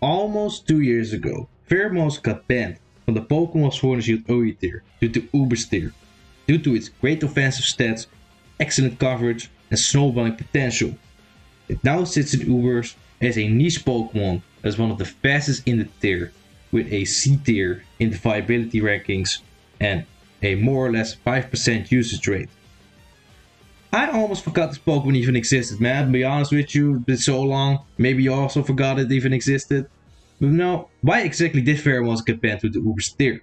Almost 2 years ago, Pheromosa got banned from the Pokémon Sword and Shield early tier due to Uber's tier, due to its great offensive stats, excellent coverage, and snowballing potential. It now sits in Ubers as a niche Pokémon that is one of the fastest in the tier, with a C tier in the viability rankings and a more or less 5% usage rate. I almost forgot this Pokemon even existed, man. To be honest with you, it's been so long. Maybe you also forgot it even existed. But no, why exactly did Pheromosa get banned with the Uber's tier?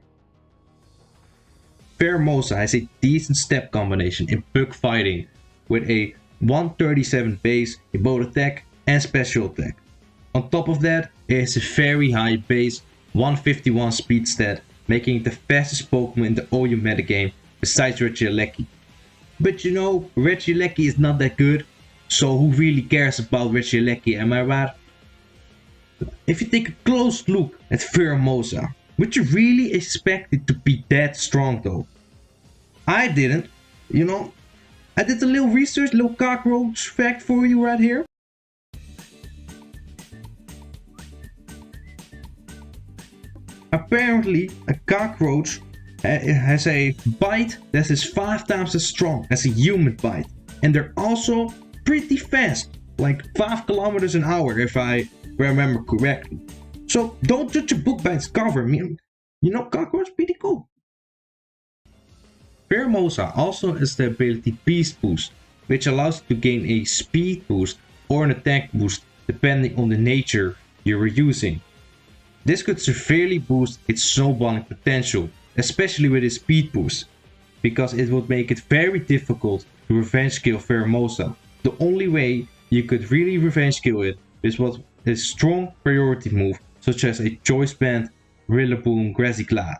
Pheromosa has a decent step combination in bug fighting, with a 137 base in both attack and special attack. On top of that, it has a very high base 151 speed stat, making it the fastest Pokemon in the OU metagame besides Regieleki. But you know, Regieleki is not that good, so who really cares about Regieleki, am I right? If you take a close look at Pheromosa, would you really expect it to be that strong though? I didn't, you know. I did a little research, little cockroach fact for you right here. Apparently, a cockroach has a bite that is 5 times as strong as a human bite. And they're also pretty fast, like 5 kilometers an hour if I remember correctly. So don't judge a book by its cover, man. You know, cockroach pretty cool. Pheromosa also has the ability Beast Boost, which allows you to gain a speed boost or an attack boost depending on the nature you were using. This could severely boost its snowballing potential, especially with its speed boost, because it would make it very difficult to revenge kill Pheromosa. The only way you could really revenge kill it is with a strong priority move such as a Choice Band, Rillaboom, Grassy Glad.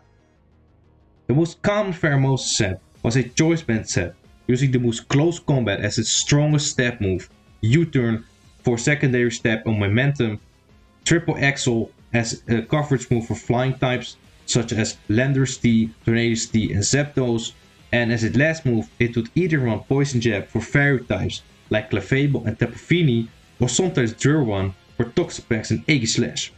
The most common Pheromosa set was a Choice Band set, using the moves Close Combat as its strongest step move, U-Turn for secondary step on momentum, Triple Axle as a coverage move for flying types such as Landorus T, Tornadus T and Zapdos, and as its last move it would either run Poison Jab for fairy types like Clefable and Tapu Fini, or sometimes Drill Run for Toxapex and Aegislash.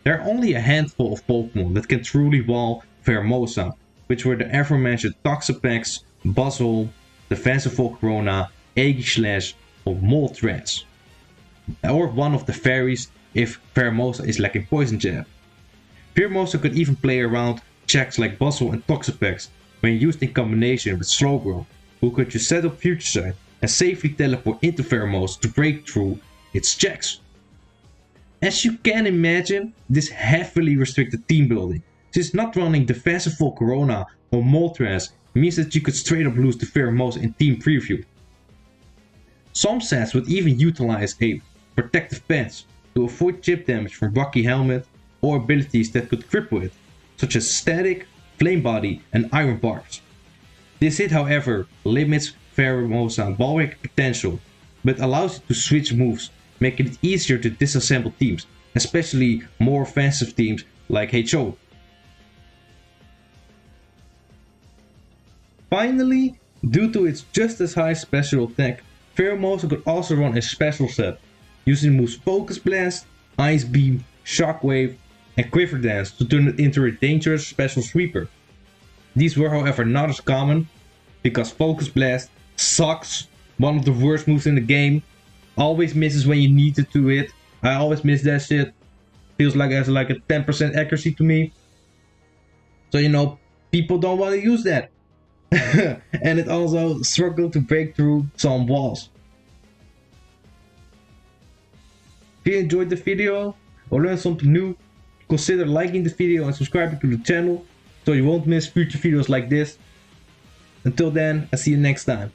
There are only a handful of Pokemon that can truly wall Pheromosa, which were the aforementioned Toxapex, Buzzwole, Defensive Volcarona, Aegislash or Moltres, or one of the fairies if Pheromosa is lacking Poison Jab. Pheromosa could even play around checks like Buzzwole and Toxapex when used in combination with Slowbro, who could just set up Future Sight and safely teleport into Pheromosa to break through its checks. As you can imagine, this heavily restricted team building, since not running Defensive Volcarona or Moltres means that you could straight up lose to Pheromosa in team preview. Some sets would even utilize a Protective Pants to avoid chip damage from Rocky Helmet or abilities that could cripple it, such as Static, Flame Body and Iron Barbs. This hit, however, limits Pheromosa's ball-break potential, but allows it to switch moves, making it easier to disassemble teams, especially more offensive teams like HO. Finally, due to its just as high special attack, Pheromosa could also run a special set, using moves Focus Blast, Ice Beam, Shockwave and Quiver Dance to turn it into a dangerous special sweeper. These were however not as common, because Focus Blast sucks, one of the worst moves in the game, always misses when you need it to hit. I always miss that shit, feels like it has like a 10% accuracy to me. So you know, people don't want to use that. And it also struggled to break through some walls. If you enjoyed the video or learned something new, consider liking the video and subscribing to the channel so you won't miss future videos like this. Until then, I'll see you next time.